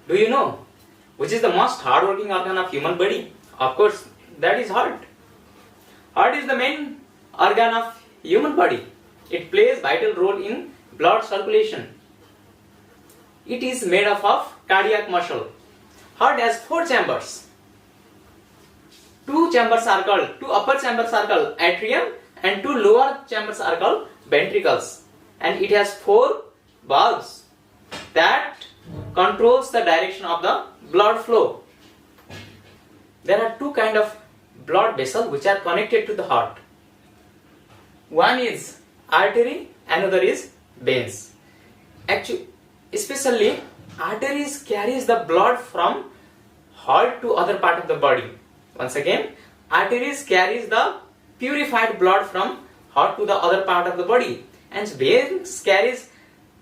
Do you know which is the most hard-working organ of human body? Of course, that is heart. Heart is the main organ of human body. It plays vital role in blood circulation. It is made up of cardiac muscle. Heart has 4 chambers. Two upper chambers are called atrium and 2 lower chambers are called ventricles. And it has 4 valves that controls the direction of the blood flow. There are 2 kind of blood vessels which are connected to the heart. One is artery, another is veins. Actually, especially arteries carries the blood from heart to other part of the body. Once again, arteries carries the purified blood from heart to the other part of the body, and veins carries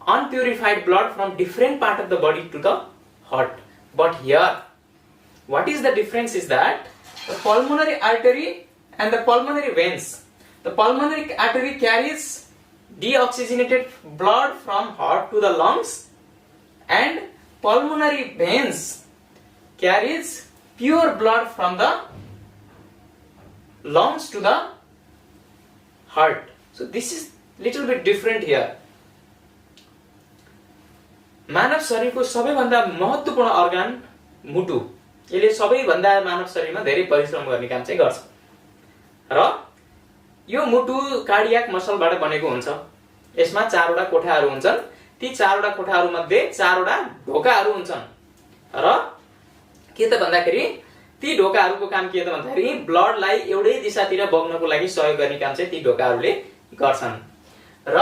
unpurified blood from different part of the body to the heart. But here, what is the difference is that the pulmonary artery and the pulmonary veins. The pulmonary artery carries deoxygenated blood from heart to the lungs, and pulmonary veins carries pure blood from the lungs to the heart. So this is little bit different here. मानव शरीरको सबैभन्दा महत्त्वपूर्ण organ मुटु. यसले सबैभन्दा मानव शरीरमा धेरै परिश्रम गर्ने काम चाहिँ गर्छ. र यो मुटु कार्डियाक मसलबाट बनेको हुन्छ. यसमा 4 वटा कोठाहरू हुन्छन्. ती 4 वटा कोठाहरू मध्ये 4 वटा ढोकाहरू हुन्छन्. र के त भन्दाखेरि ती ढोकाहरूको काम के त भन्दाखेरि ब्लडलाई एउटै दिशातिर बग्नको लागि सहयोग गर्ने काम चाहिँ ती ढोकाहरूले गर्छन्. र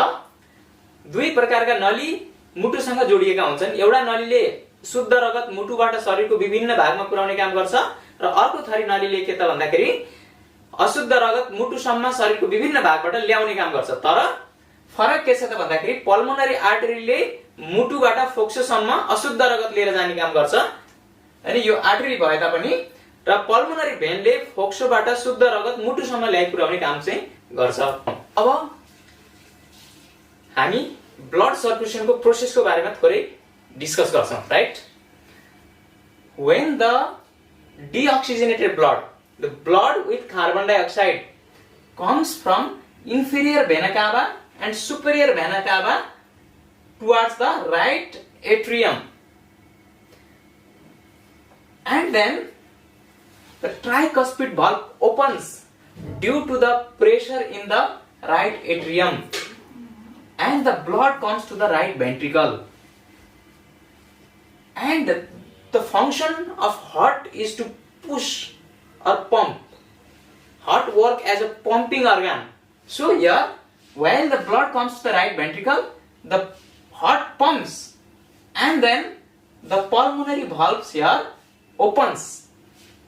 2 प्रकारका नली मुटुसँग जोडिएका हुन्छन्. एउटा नलीले शुद्ध रगत मुटुबाट शरीरको विभिन्न भागमा पुर्याउने काम गर्छ र अर्को थरी नलीले के त भन्दाखेरि अशुद्ध रगत मुटुसम्म शरीरको विभिन्न भागबाट ल्याउने काम गर्छ. तर फरक के छ त भन्दाखेरि पल्मोनरी आर्टरीले मुटुबाट फोक्सोसम्म अशुद्ध रगत लिएर जाने काम गर्छ. अनि यो आर्टरी भए तापनि र पल्मोनरी भेनले फोक्सोबाट शुद्ध रगत मुटुसम्म ल्याइ पुर्याउने काम चाहिँ गर्छ. अब हामी ब्लड सर्कुलेसनको प्रोसेसको बारेमा थोरै डिस्कस गर्छौं, right? When the deoxygenated blood, the blood with carbon dioxide comes from inferior vena cava and superior vena cava towards the right atrium, and then the tricuspid valve opens due to the pressure in the right atrium, and the blood comes to the right ventricle. And the function of heart is to push or pump. Heart work as a pumping organ. So here, while the blood comes to the right ventricle, the heart pumps, and then the pulmonary valves here opens,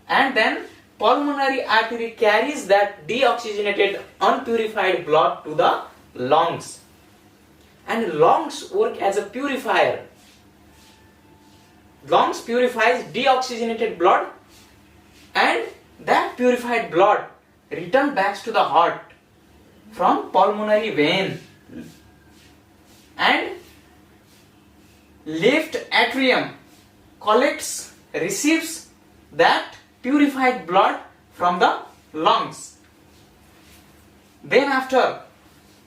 and then pulmonary artery carries that deoxygenated unpurified blood to the lungs, and lungs work as a purifier. Lungs purifies deoxygenated blood, and that purified blood returns back to the heart from pulmonary vein, and left atrium receives that purified blood from the lungs. Then after,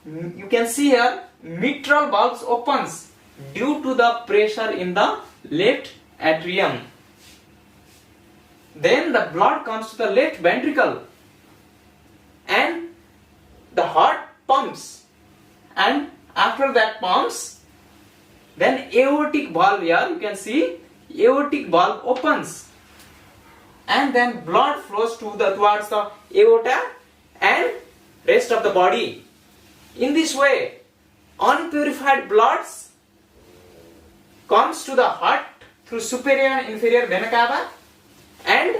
you can see here, mitral valves opens due to the pressure in the left atrium. Then the blood comes to the left ventricle, and the heart pumps, and after that pumps, then aortic valve here, you can see aortic valve opens, and then blood flows towards the aorta and rest of the body. In this way, unpurified blood comes to the heart through superior and inferior vena cava, and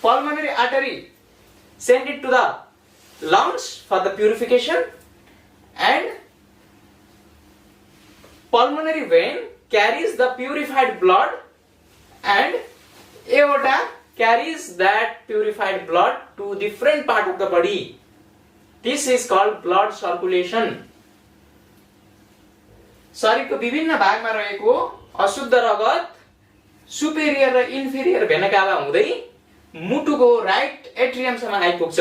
pulmonary artery send it to the lungs for the purification, and pulmonary vein carries the purified blood, and aorta carries that purified blood to different part of the body. This is called blood circulation. शरीरको विभिन्न भागमा रहेको अशुद्ध रगत superior र inferior भेना काभा हुँदै मुटुको राइट एट्रियमसम्म आइपुग्छ।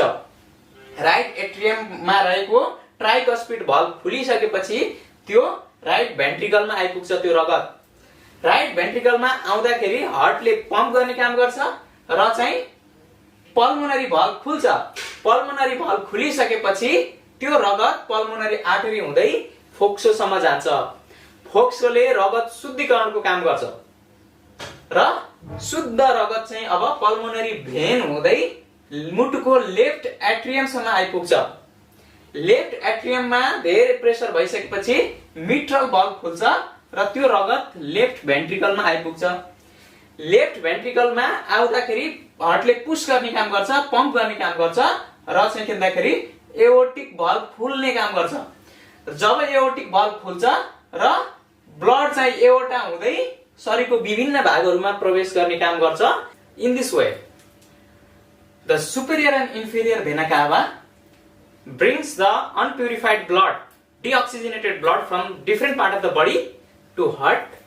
राइट एट्रियममा रहेको ट्राइकस्पिड भल्भ खुलिसकेपछि त्यो राइट भेन्ट्रिकलमा आइपुग्छ त्यो रगत। राइट भेन्ट्रिकलमा आउँदाखेरि हार्टले पम्प गर्ने काम गर्छ र चाहिँ पल्मोनरी भल्भ खुल्छ। पल्मोनरी भल्भ खुलिसकेपछि त्यो रगत पल्मोनरी आर्टरी हुँदै फोक्सोसम्म जान्छ। फोक्सोले रगत शुद्धिकरणको काम गर्छ र शुद्ध रगत चाहिँ अब पल्मोनरी भेन हुँदै मुटुको लेफ्ट एट्रियमसम्म आइपुग्छ। लेफ्ट एट्रियममा धेरै प्रेसर भइसकेपछि मिट्रल भल्भ खुल्छ र त्यो रगत लेफ्ट भेन्ट्रिकलमा आइपुग्छ। लेफ्ट भेन्ट्रिकलमा आउँदाखेरि हार्टले पुश गर्ने काम गर्छ, पम्प गर्ने काम गर्छ र चाहिँ भन्दाखेरि एओर्टिक भल्भ खुल्ने काम गर्छ। जब एओर्टिक भल्भ खुल्छ र ब्लड चाहिँ एओर्टा हुँदै शरीरको विभिन्न भागहरूमा प्रवेश गर्ने काम गर्छ। In this way the superior and inferior भेना काभा brings the unpurified blood, deoxygenated blood from different part of the body to heart.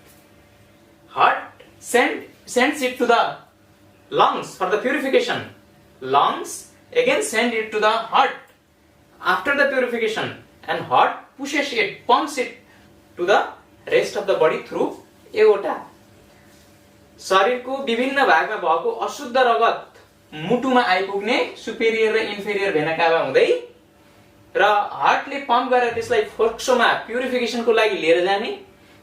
Heart sends it to the lungs for the purification. Lungs again send it to the heart after the purification, and heart pushes it, pumps it to the rest of the body through aorta. शरीरको विभिन्न भागमा भएको अशुद्ध रगत मुटुमा आइपुग्ने superior र inferior भेना काभा हुँदै र हार्टले पम्प गरेर त्यसलाई फोक्सोमा प्युरिफिकेसनको लागि लिएर जाने।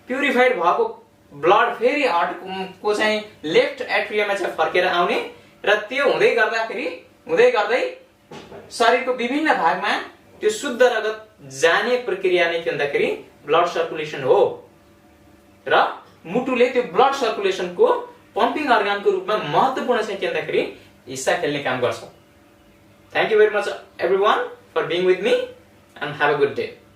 प्युरिफाइड भएको ब्लड फेरि हार्टको चाहिँ लेफ्ट एट्रियममा चाहिँ फर्केर आउने र त्यो हुँदै गर्दै शरीरको विभिन्न भागमा त्यो शुद्ध रगत जाने प्रक्रिया नै के भन्दाखेरि ब्लड सर्कुलेसन हो र मुटुले त्यो ब्लड सर्कुलेसनको पम्पिङ अर्गनको रूपमा महत्त्वपूर्ण चाहिँ के भन्दाखेरि हिस्सा खेल्ने काम गर्छ। Thank you very much everyone for being with me and have a good day.